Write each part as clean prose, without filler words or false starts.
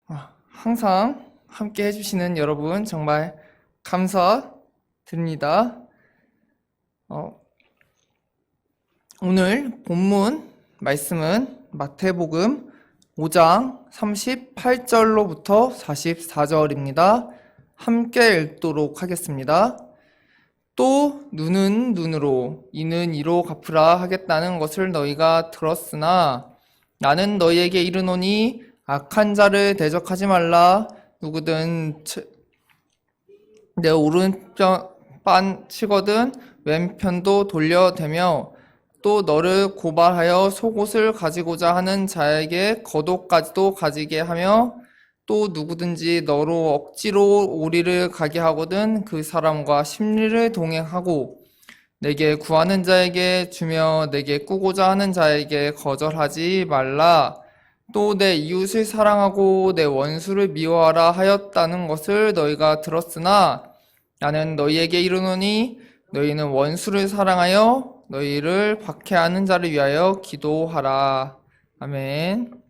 항상 함께 해주시는 여러분 정말 감사드립니다. 오늘 본문 말씀은 마태복음 5장 38절로부터 44절입니다. 함께 읽도록 하겠습니다. 또 눈은 눈으로 이는 이로 갚으라 하겠다는 것을 너희가 들었으나 나는 너희에게 이르노니 악한 자를 대적하지 말라. 누구든 내 오른편 치거든 왼편도 돌려대며 또 너를 고발하여 속옷을 가지고자 하는 자에게 겉옷까지도 가지게 하며 또 누구든지 너로 억지로 오리를 가게 하거든 그 사람과 심리를 동행하고 내게 구하는 자에게 주며 내게 꾸고자 하는 자에게 거절하지 말라. 또 내 이웃을 사랑하고 내 원수를 미워하라 하였다는 것을 너희가 들었으나 나는 너희에게 이르노니 너희는 원수를 사랑하여 너희를 박해하는 자를 위하여 기도하라. 아멘.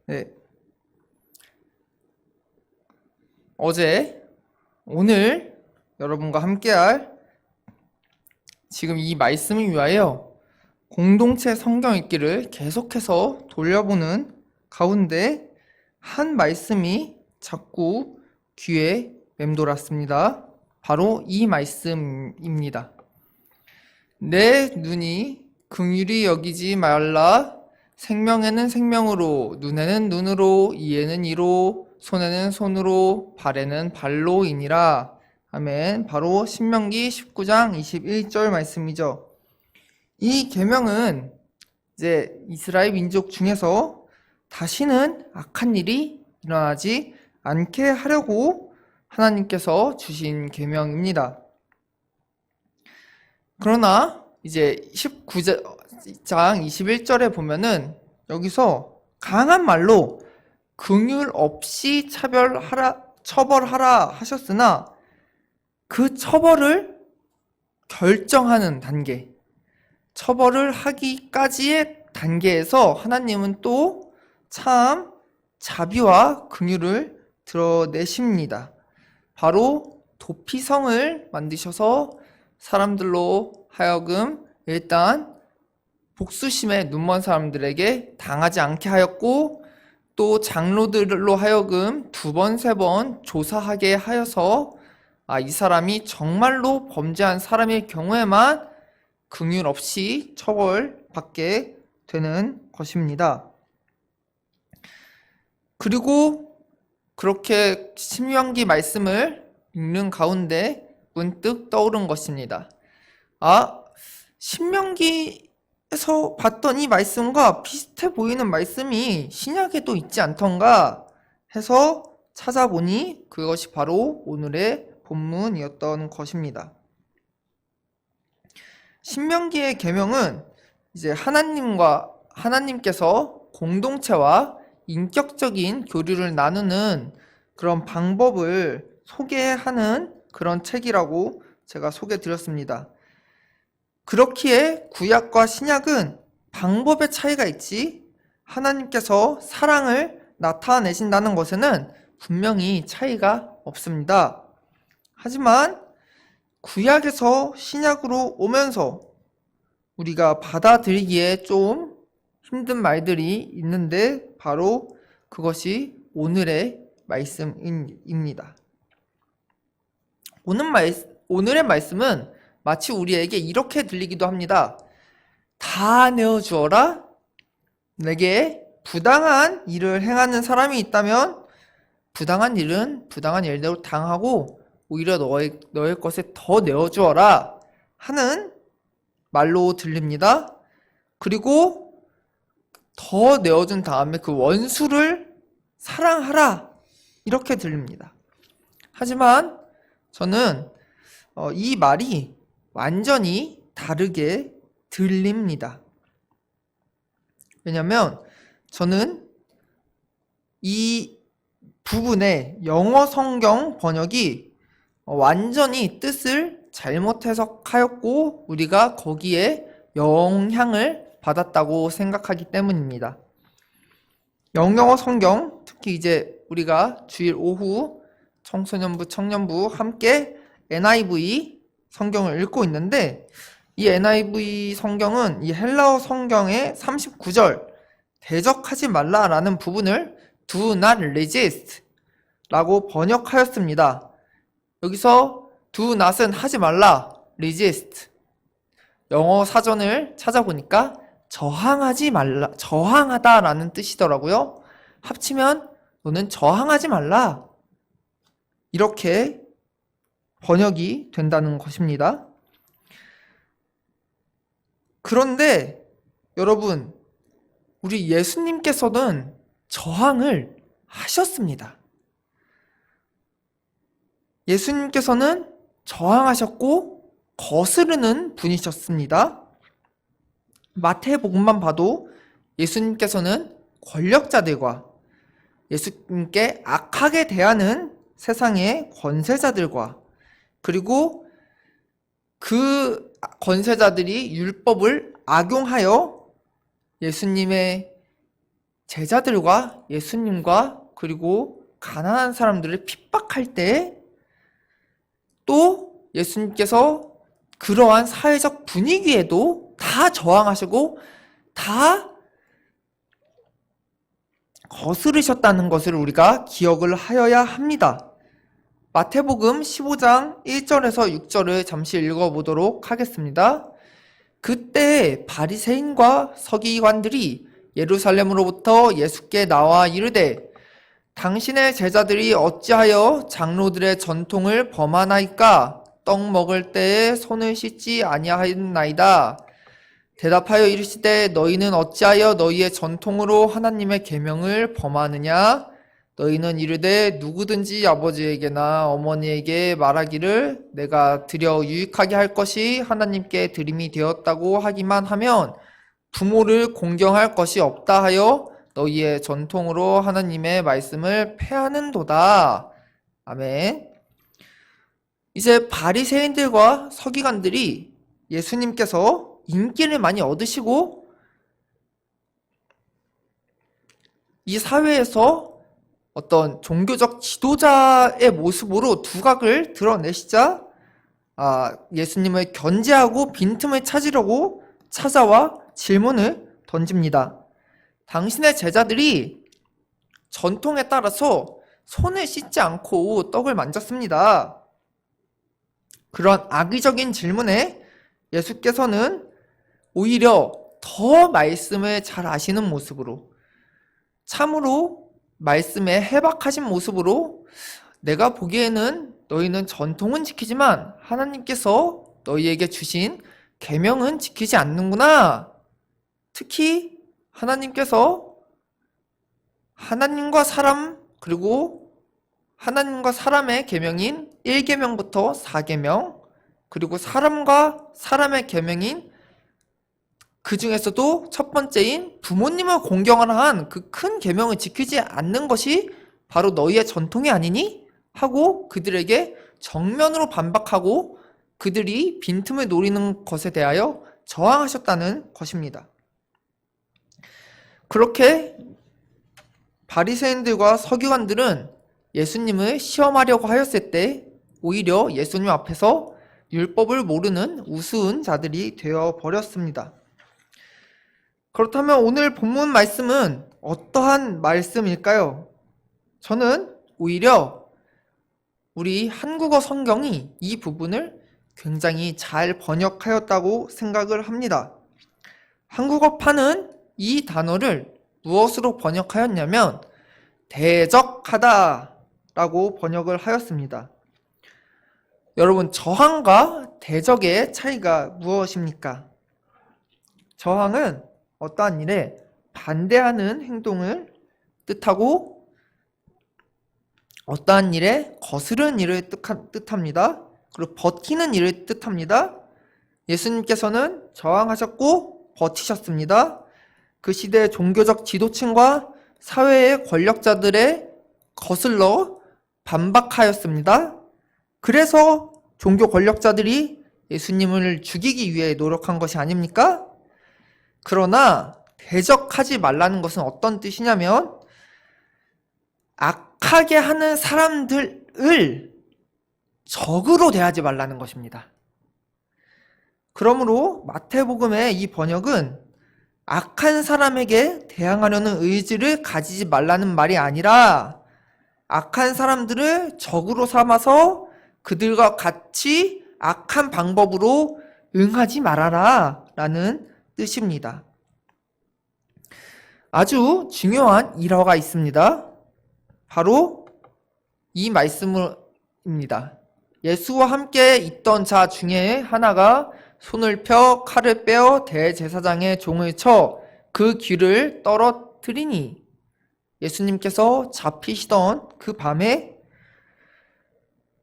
네. 오늘 여러분과 함께할 지금 이 말씀을 위하여 공동체 성경 읽기를 계속해서 돌려보는 가운데 한 말씀이 자꾸 귀에 맴돌았습니다. 바로 이 말씀입니다. 내 눈이 긍휼히 여기지 말라. 생명에는 생명으로, 눈에는 눈으로, 이에는 이로, 손에는 손으로, 발에는 발로이니라. 아멘. 바로 신명기 19장 21절 말씀이죠. 이 계명은 이제 이스라엘 민족 중에서 다시는 악한 일이 일어나지 않게 하려고 하나님께서 주신 계명입니다. 그러나 이제 19장 21절에 보면은 여기서 강한 말로 긍휼 없이 처벌하라 하셨으나 그 처벌을 결정하는 단계, 처벌을 하기까지의 단계에서 하나님은 또 참 자비와 긍휼을 드러내십니다. 바로 도피성을 만드셔서 사람들로 하여금 일단 복수심에 눈먼 사람들에게 당하지 않게 하였고 또 장로들로 하여금 2번, 3번 조사하게 하여서 이 사람이 정말로 범죄한 사람일 경우에만 긍휼 없이 처벌받게 되는 것입니다. 그리고 그렇게 신명기 말씀을 읽는 가운데 문득 떠오른 것입니다. 신명기에서 봤던 이 말씀과 비슷해 보이는 말씀이 신약에도 있지 않던가 해서 찾아보니 그것이 바로 오늘의 본문이었던 것입니다. 신명기의 계명은 이제 하나님께서 공동체와 인격적인 교류를 나누는 그런 방법을 소개하는 그런 책이라고 제가 소개해 드렸습니다. 그렇기에 구약과 신약은 방법의 차이가 있지 하나님께서 사랑을 나타내신다는 것에는 분명히 차이가 없습니다. 하지만 구약에서 신약으로 오면서 우리가 받아들이기에 좀 힘든 말들이 있는데 바로 그것이 오늘의 말씀입니다. 오늘의 말씀은 마치 우리에게 이렇게 들리기도 합니다. 다 내어주어라. 내게 부당한 일을 행하는 사람이 있다면 부당한 일은 부당한 일대로 당하고 오히려 너의 것에 더 내어주어라 하는 말로 들립니다. 그리고 더 내어준 다음에 그 원수를 사랑하라 이렇게 들립니다. 하지만 저는 이 말이 완전히 다르게 들립니다. 왜냐면 저는 이 부분의 영어 성경 번역이 완전히 뜻을 잘못 해석하였고 우리가 거기에 영향을 받았다고 생각하기 때문입니다. 영영어 성경, 특히 이제 우리가 주일 오후 청소년부, 청년부 함께 NIV 성경을 읽고 있는데, 이 NIV 성경은 이 헬라어 성경의 39절 대적하지 말라라는 부분을 do not resist 라고 번역하였습니다. 여기서 do not은 하지 말라, resist. 영어 사전을 찾아보니까 저항하지 말라, 저항하다라는 뜻이더라고요. 합치면 너는 저항하지 말라, 이렇게 번역이 된다는 것입니다. 그런데 여러분, 우리 예수님께서는 저항을 하셨습니다. 예수님께서는 저항하셨고 거스르는 분이셨습니다. 마태복음만 봐도 예수님께서는 권력자들과 예수님께 악하게 대하는 세상의 권세자들과, 그리고 그 권세자들이 율법을 악용하여 예수님의 제자들과 예수님과 그리고 가난한 사람들을 핍박할 때, 또 예수님께서 그러한 사회적 분위기에도 다 저항하시고 다 거스르셨다는 것을 우리가 기억을 하여야 합니다. 마태복음 15장 1절에서 6절을 잠시 읽어보도록 하겠습니다. 그때 바리새인과 서기관들이 예루살렘으로부터 예수께 나와 이르되, 당신의 제자들이 어찌하여 장로들의 전통을 범하나이까? 떡 먹을 때에 손을 씻지 아니하였나이다. 대답하여 이르시되, 너희는 어찌하여 너희의 전통으로 하나님의 계명을 범하느냐? 너희는 이르되 누구든지 아버지에게나 어머니에게 말하기를 내가 드려 유익하게 할 것이 하나님께 드림이 되었다고 하기만 하면 부모를 공경할 것이 없다 하여 너희의 전통으로 하나님의 말씀을 폐하는도다. 아멘. 이제 바리새인들과 서기관들이 예수님께서 인기를 많이 얻으시고 이 사회에서 어떤 종교적 지도자의 모습으로 두각을 드러내시자 예수님을 견제하고 빈틈을 찾으려고 찾아와 질문을 던집니다. 당신의 제자들이 전통에 따라서 손을 씻지 않고 떡을 만졌습니다. 그런 악의적인 질문에 예수께서는 오히려 더 말씀을 잘 아시는 모습으로, 참으로 말씀에 해박하신 모습으로, 내가 보기에는 너희는 전통은 지키지만 하나님께서 너희에게 주신 계명은 지키지 않는구나. 특히 하나님께서 하나님과 사람, 그리고 하나님과 사람의 계명인 1계명부터 4계명, 그리고 사람과 사람의 계명인 그 중에서도 첫 번째인 부모님을 공경하라 한 그 큰 계명을 지키지 않는 것이 바로 너희의 전통이 아니니? 하고 그들에게 정면으로 반박하고 그들이 빈틈을 노리는 것에 대하여 저항하셨다는 것입니다. 그렇게 바리새인들과 서기관들은 예수님을 시험하려고 하였을 때 오히려 예수님 앞에서 율법을 모르는 우스운 자들이 되어 버렸습니다. 그렇다면 오늘 본문 말씀은 어떠한 말씀일까요? 저는 오히려 우리 한국어 성경이 이 부분을 굉장히 잘 번역하였다고 생각을 합니다. 한국어판은 이 단어를 무엇으로 번역하였냐면 대적하다 라고 번역을 하였습니다. 여러분, 저항과 대적의 차이가 무엇입니까? 저항은 어떠한 일에 반대하는 행동을 뜻하고 어떠한 일에 거스르는 일을 뜻합니다. 그리고 버티는 일을 뜻합니다. 예수님께서는 저항하셨고 버티셨습니다. 그 시대의 종교적 지도층과 사회의 권력자들의 거슬러 반박하였습니다. 그래서 종교 권력자들이 예수님을 죽이기 위해 노력한 것이 아닙니까? 그러나 대적하지 말라는 것은 어떤 뜻이냐면 악하게 하는 사람들을 적으로 대하지 말라는 것입니다. 그러므로 마태복음의 이 번역은 악한 사람에게 대항하려는 의지를 가지지 말라는 말이 아니라 악한 사람들을 적으로 삼아서 그들과 같이 악한 방법으로 응하지 말아라 라는 뜻입니다. 아주 중요한 일화가 있습니다. 바로 이 말씀입니다. 예수와 함께 있던 자 중에 하나가 손을 펴 칼을 빼어 대제사장의 종을 쳐 그 귀를 떨어뜨리니, 예수님께서 잡히시던 그 밤에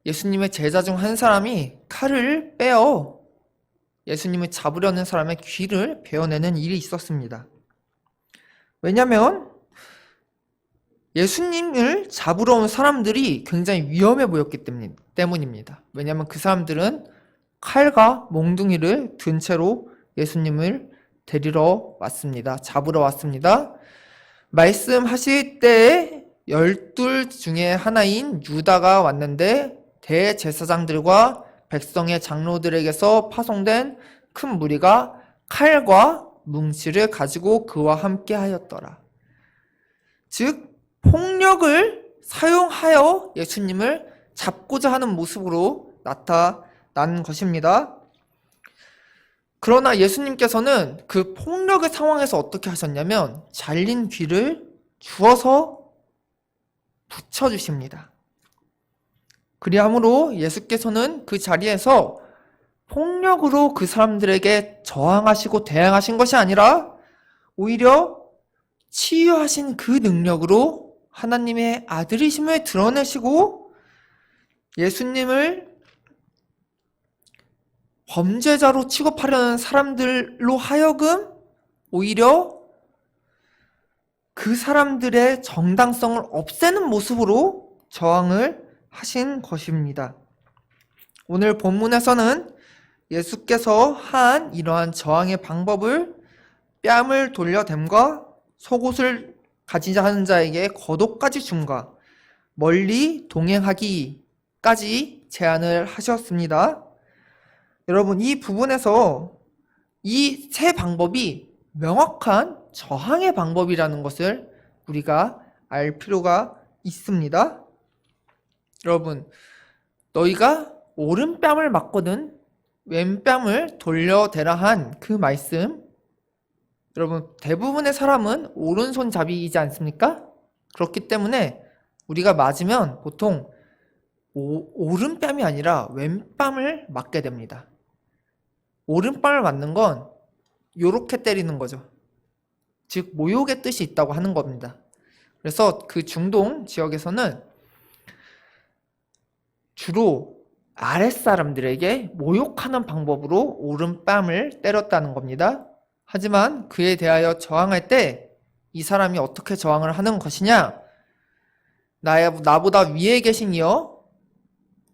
예수님의 제자 중 한 사람이 칼을 빼어 예수님을 잡으려는 사람의 귀를 베어내는 일이 있었습니다. 왜냐하면 예수님을 잡으러 온 사람들이 굉장히 위험해 보였기 때문입니다. 왜냐하면 그 사람들은 칼과 몽둥이를 든 채로 예수님을 데리러 왔습니다. 잡으러 왔습니다. 말씀하실 때에 12 중에 하나인 유다가 왔는데 대제사장들과 백성의 장로들에게서 파송된 큰 무리가 칼과 뭉치를 가지고 그와 함께 하였더라. 즉 폭력을 사용하여 예수님을 잡고자 하는 모습으로 나타난 것입니다. 그러나 예수님께서는 그 폭력의 상황에서 어떻게 하셨냐면 잘린 귀를 주어서 붙여주십니다. 그리함으로 예수께서는 그 자리에서 폭력으로 그 사람들에게 저항하시고 대항하신 것이 아니라 오히려 치유하신 그 능력으로 하나님의 아들이심을 드러내시고 예수님을 범죄자로 취급하려는 사람들로 하여금 오히려 그 사람들의 정당성을 없애는 모습으로 저항을 하신 것입니다. 오늘 본문에서는 예수께서 한 이러한 저항의 방법을 뺨을 돌려댐과 속옷을 가지자 하는 자에게 겉옷까지 줌과 멀리 동행하기까지 제안을 하셨습니다. 여러분, 이 부분에서 이 세 방법이 명확한 저항의 방법이라는 것을 우리가 알 필요가 있습니다. 여러분, 너희가 오른뺨을 맞거든 왼뺨을 돌려대라 한 그 말씀, 여러분 대부분의 사람은 오른손잡이이지 않습니까? 그렇기 때문에 우리가 맞으면 보통 오른뺨이 아니라 왼뺨을 맞게 됩니다. 오른뺨을 맞는 건 요렇게 때리는 거죠. 즉 모욕의 뜻이 있다고 하는 겁니다. 그래서 그 중동 지역에서는 주로 아랫사람들에게 모욕하는 방법으로 오른뺨을 때렸다는 겁니다. 하지만 그에 대하여 저항할 때 이 사람이 어떻게 저항을 하는 것이냐? 나보다 위에 계신 이여,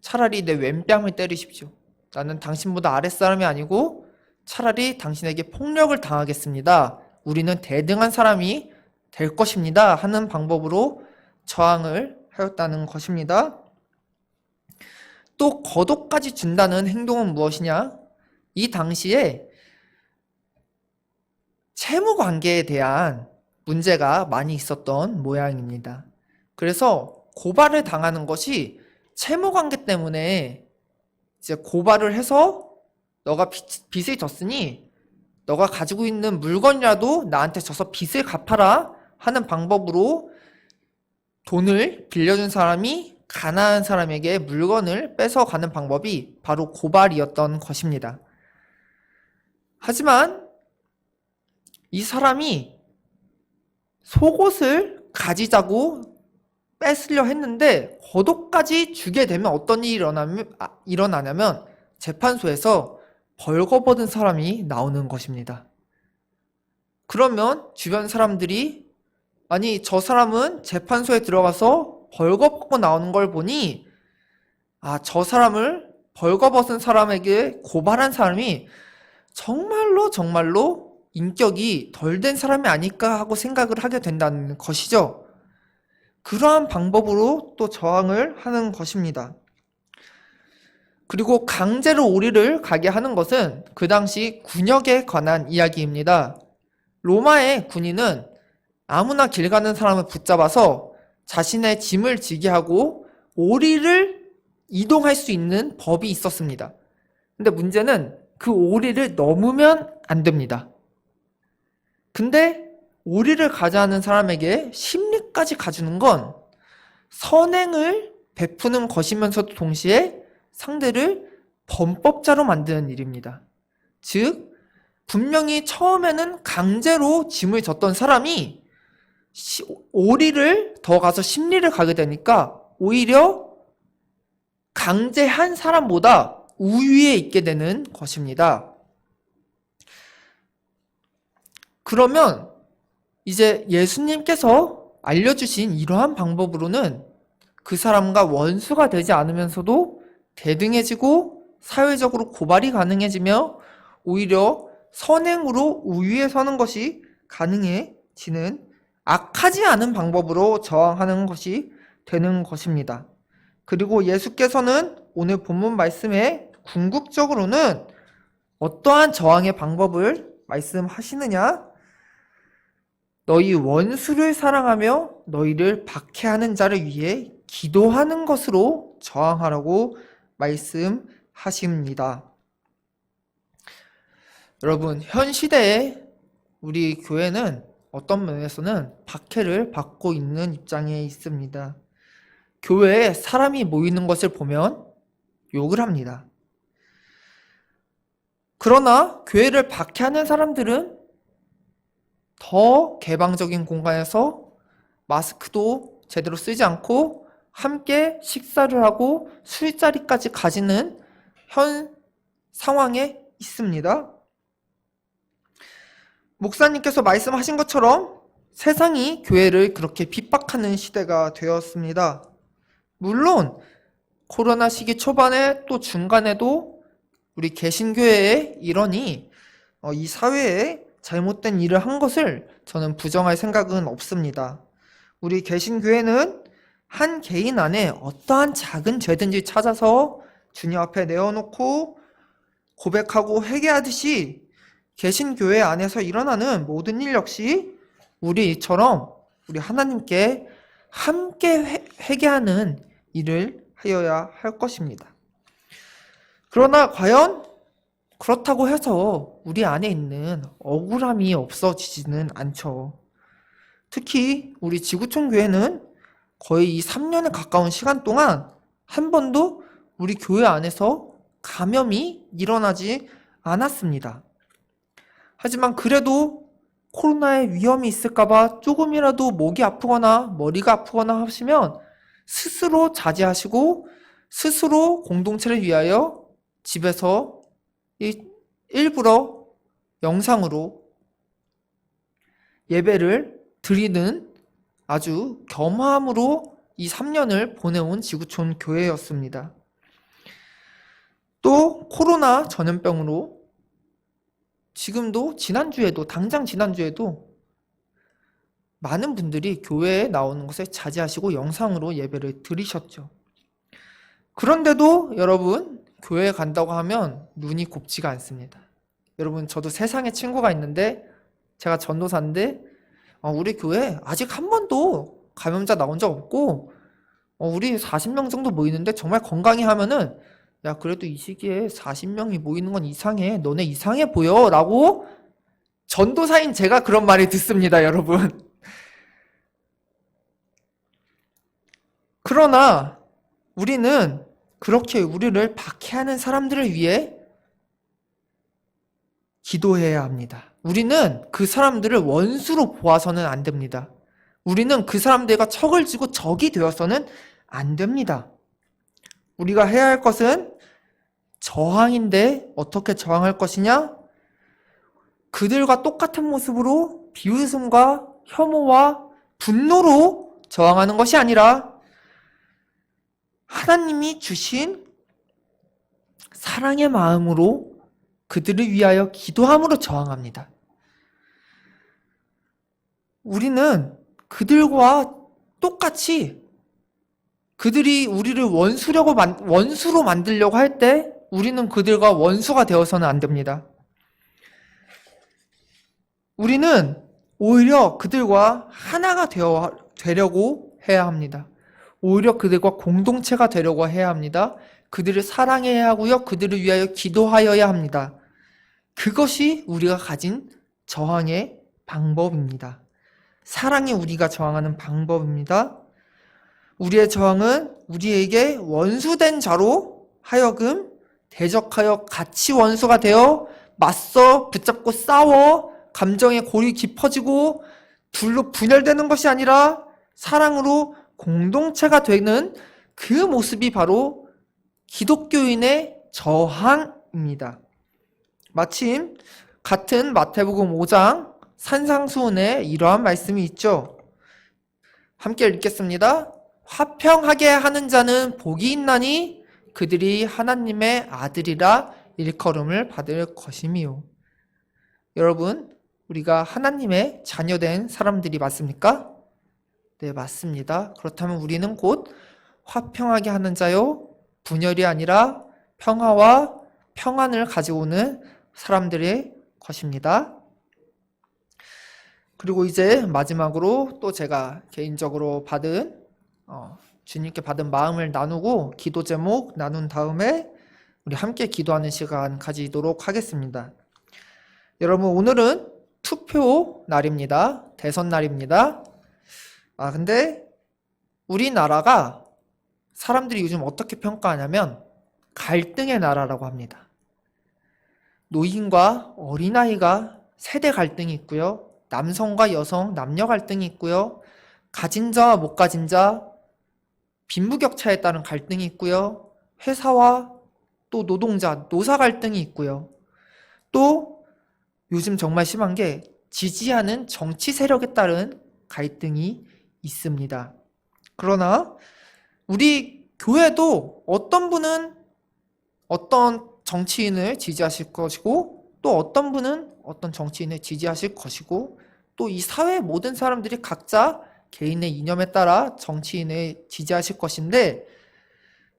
차라리 내 왼뺨을 때리십시오. 나는 당신보다 아랫사람이 아니고 차라리 당신에게 폭력을 당하겠습니다. 우리는 대등한 사람이 될 것입니다. 하는 방법으로 저항을 하였다는 것입니다. 또 겉옷까지 준다는 행동은 무엇이냐? 이 당시에 채무 관계에 대한 문제가 많이 있었던 모양입니다. 그래서 고발을 당하는 것이 채무 관계 때문에 이제 고발을 해서 너가 빚을 졌으니 너가 가지고 있는 물건이라도 나한테 져서 빚을 갚아라 하는 방법으로 돈을 빌려준 사람이 가난한 사람에게 물건을 뺏어가는 방법이 바로 고발이었던 것입니다. 하지만 이 사람이 속옷을 가지자고 뺏으려 했는데 겉옷까지 주게 되면 어떤 일이 일어나냐면 재판소에서 벌거벗은 사람이 나오는 것입니다. 그러면 주변 사람들이 아니 저 사람은 재판소에 들어가서 벌거벗고 나오는 걸 보니 저 사람을 벌거벗은 사람에게 고발한 사람이 정말로 인격이 덜 된 사람이 아닐까 하고 생각을 하게 된다는 것이죠. 그러한 방법으로 또 저항을 하는 것입니다. 그리고 강제로 오리를 가게 하는 것은 그 당시 군역에 관한 이야기입니다. 로마의 군인은 아무나 길 가는 사람을 붙잡아서 자신의 짐을 지게 하고 오리를 이동할 수 있는 법이 있었습니다. 근데 문제는 그 오리를 넘으면 안 됩니다. 근데 오리를 가자 하는 사람에게 심리까지 가주는 건 선행을 베푸는 것이면서도 동시에 상대를 범법자로 만드는 일입니다. 즉, 분명히 처음에는 강제로 짐을 졌던 사람이 오리를 더 가서 심리를 가게 되니까 오히려 강제한 사람보다 우위에 있게 되는 것입니다. 그러면 이제 예수님께서 알려주신 이러한 방법으로는 그 사람과 원수가 되지 않으면서도 대등해지고 사회적으로 고발이 가능해지며 오히려 선행으로 우위에 서는 것이 가능해지는 악하지 않은 방법으로 저항하는 것이 되는 것입니다. 그리고 예수께서는 오늘 본문 말씀에 궁극적으로는 어떠한 저항의 방법을 말씀하시느냐? 너희 원수를 사랑하며 너희를 박해하는 자를 위해 기도하는 것으로 저항하라고 말씀하십니다. 여러분, 현 시대에 우리 교회는 어떤 면에서는 박해를 받고 있는 입장에 있습니다. 교회에 사람이 모이는 것을 보면 욕을 합니다. 그러나 교회를 박해하는 사람들은 더 개방적인 공간에서 마스크도 제대로 쓰지 않고 함께 식사를 하고 술자리까지 가지는 현 상황에 있습니다. 목사님께서 말씀하신 것처럼 세상이 교회를 그렇게 핍박하는 시대가 되었습니다. 물론 코로나 시기 초반에 또 중간에도 우리 개신교회의 일원이 이 사회에 잘못된 일을 한 것을 저는 부정할 생각은 없습니다. 우리 개신교회는 한 개인 안에 어떠한 작은 죄든지 찾아서 주님 앞에 내어놓고 고백하고 회개하듯이 개신교회 안에서 일어나는 모든 일 역시 우리처럼 우리 하나님께 함께 회개하는 일을 하여야 할 것입니다. 그러나 과연 그렇다고 해서 우리 안에 있는 억울함이 없어지지는 않죠. 특히 우리 지구촌 교회는 거의 이 3년에 가까운 시간 동안 한 번도 우리 교회 안에서 감염이 일어나지 않았습니다. 하지만 그래도 코로나의 위험이 있을까봐 조금이라도 목이 아프거나 머리가 아프거나 하시면 스스로 자제하시고 스스로 공동체를 위하여 집에서 일부러 영상으로 예배를 드리는 아주 겸함으로 이 3년을 보내온 지구촌 교회였습니다. 또 코로나 전염병으로 지금도 당장 지난주에도 많은 분들이 교회에 나오는 것을 자제하시고 영상으로 예배를 드리셨죠. 그런데도 여러분, 교회에 간다고 하면 눈이 곱지가 않습니다. 여러분, 저도 세상에 친구가 있는데 제가 전도사인데 우리 교회 아직 한 번도 감염자 나온 적 없고 우리 40명 정도 모이는데 정말 건강히 하면은 야, 그래도 이 시기에 40명이 모이는 건 이상해. 너네 이상해 보여. 라고 전도사인 제가 그런 말을 듣습니다, 여러분. 그러나 우리는 그렇게 우리를 박해하는 사람들을 위해 기도해야 합니다. 우리는 그 사람들을 원수로 보아서는 안 됩니다. 우리는 그 사람들과 척을 지고 적이 되어서는 안 됩니다. 우리가 해야 할 것은 저항인데 어떻게 저항할 것이냐? 그들과 똑같은 모습으로 비웃음과 혐오와 분노로 저항하는 것이 아니라 하나님이 주신 사랑의 마음으로 그들을 위하여 기도함으로 저항합니다. 우리는 그들과 똑같이 그들이 우리를 원수로 만들려고 할 때 우리는 그들과 원수가 되어서는 안 됩니다. 우리는 오히려 그들과 하나가 되려고 해야 합니다. 오히려 그들과 공동체가 되려고 해야 합니다. 그들을 사랑해야 하고요. 그들을 위하여 기도하여야 합니다. 그것이 우리가 가진 저항의 방법입니다. 사랑이 우리가 저항하는 방법입니다. 우리의 저항은 우리에게 원수된 자로 하여금 대적하여 같이 원수가 되어 맞서 붙잡고 싸워 감정의 골이 깊어지고 둘로 분열되는 것이 아니라 사랑으로 공동체가 되는 그 모습이 바로 기독교인의 저항입니다. 마침 같은 마태복음 5장 산상수훈에 이러한 말씀이 있죠. 함께 읽겠습니다. 화평하게 하는 자는 복이 있나니 그들이 하나님의 아들이라 일컬음을 받을 것이미요. 여러분, 우리가 하나님의 자녀된 사람들이 맞습니까? 네, 맞습니다. 그렇다면 우리는 곧 화평하게 하는 자요, 분열이 아니라 평화와 평안을 가지고 오는 사람들의 것입니다. 그리고 이제 마지막으로 또 제가 개인적으로 주님께 받은 마음을 나누고 기도 제목 나눈 다음에 우리 함께 기도하는 시간 가지도록 하겠습니다. 여러분, 오늘은 투표 날입니다. 대선 날입니다. 근데 우리나라가 사람들이 요즘 어떻게 평가하냐면 갈등의 나라라고 합니다. 노인과 어린아이가 세대 갈등이 있고요. 남성과 여성, 남녀 갈등이 있고요. 가진 자와 못 가진 자, 빈부격차에 따른 갈등이 있고요. 회사와 또 노동자, 노사 갈등이 있고요. 또 요즘 정말 심한 게 지지하는 정치 세력에 따른 갈등이 있습니다. 그러나 우리 교회도 어떤 분은 어떤 정치인을 지지하실 것이고 또 어떤 분은 어떤 정치인을 지지하실 것이고 또 이 사회 모든 사람들이 각자 개인의 이념에 따라 정치인을 지지하실 것인데,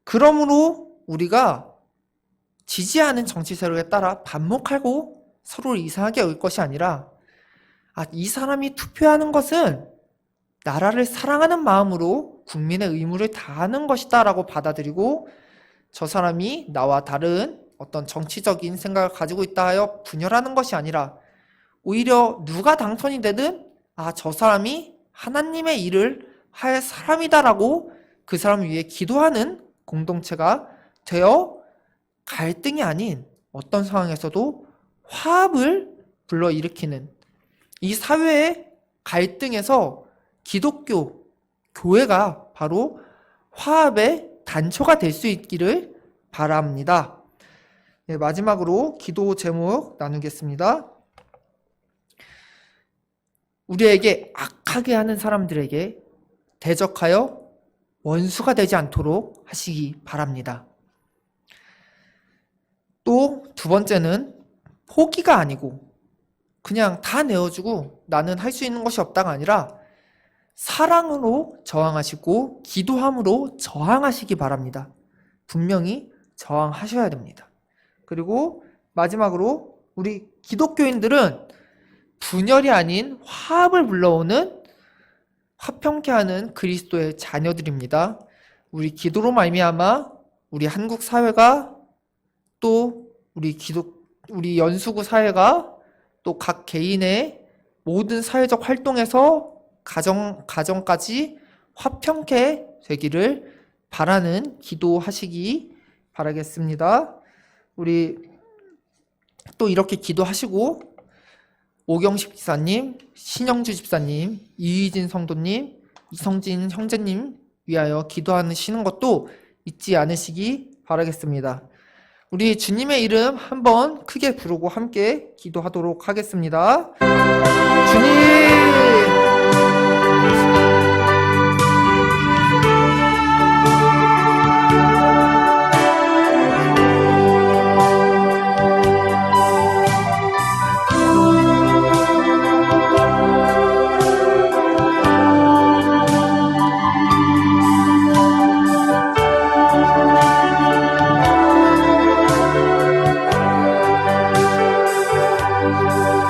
그러므로 우리가 지지하는 정치 세력에 따라 반목하고 서로를 이상하게 여길 것이 아니라 이 사람이 투표하는 것은 나라를 사랑하는 마음으로 국민의 의무를 다하는 것이다 라고 받아들이고, 저 사람이 나와 다른 어떤 정치적인 생각을 가지고 있다 하여 분열하는 것이 아니라 오히려 누가 당선이 되든 저 사람이 하나님의 일을 할 사람이다라고 그 사람을 위해 기도하는 공동체가 되어 갈등이 아닌 어떤 상황에서도 화합을 불러일으키는, 이 사회의 갈등에서 기독교, 교회가 바로 화합의 단초가 될 수 있기를 바랍니다. 네, 마지막으로 기도 제목 나누겠습니다. 우리에게 악하게 하는 사람들에게 대적하여 원수가 되지 않도록 하시기 바랍니다. 또 두 번째는 포기가 아니고 그냥 다 내어주고 나는 할 수 있는 것이 없다가 아니라 사랑으로 저항하시고 기도함으로 저항하시기 바랍니다. 분명히 저항하셔야 됩니다. 그리고 마지막으로 우리 기독교인들은 분열이 아닌 화합을 불러오는, 화평케 하는 그리스도의 자녀들입니다. 우리 기도로 말미암아 우리 한국 사회가 또 우리 연수구 사회가 또 각 개인의 모든 사회적 활동에서 가정까지 화평케 되기를 바라는 기도하시기 바라겠습니다. 우리 또 이렇게 기도하시고 오경식 집사님, 신영주 집사님, 이휘진 성도님, 이성진 형제님 위하여 기도하시는 것도 잊지 않으시기 바라겠습니다. 우리 주님의 이름 한번 크게 부르고 함께 기도하도록 하겠습니다. 주님!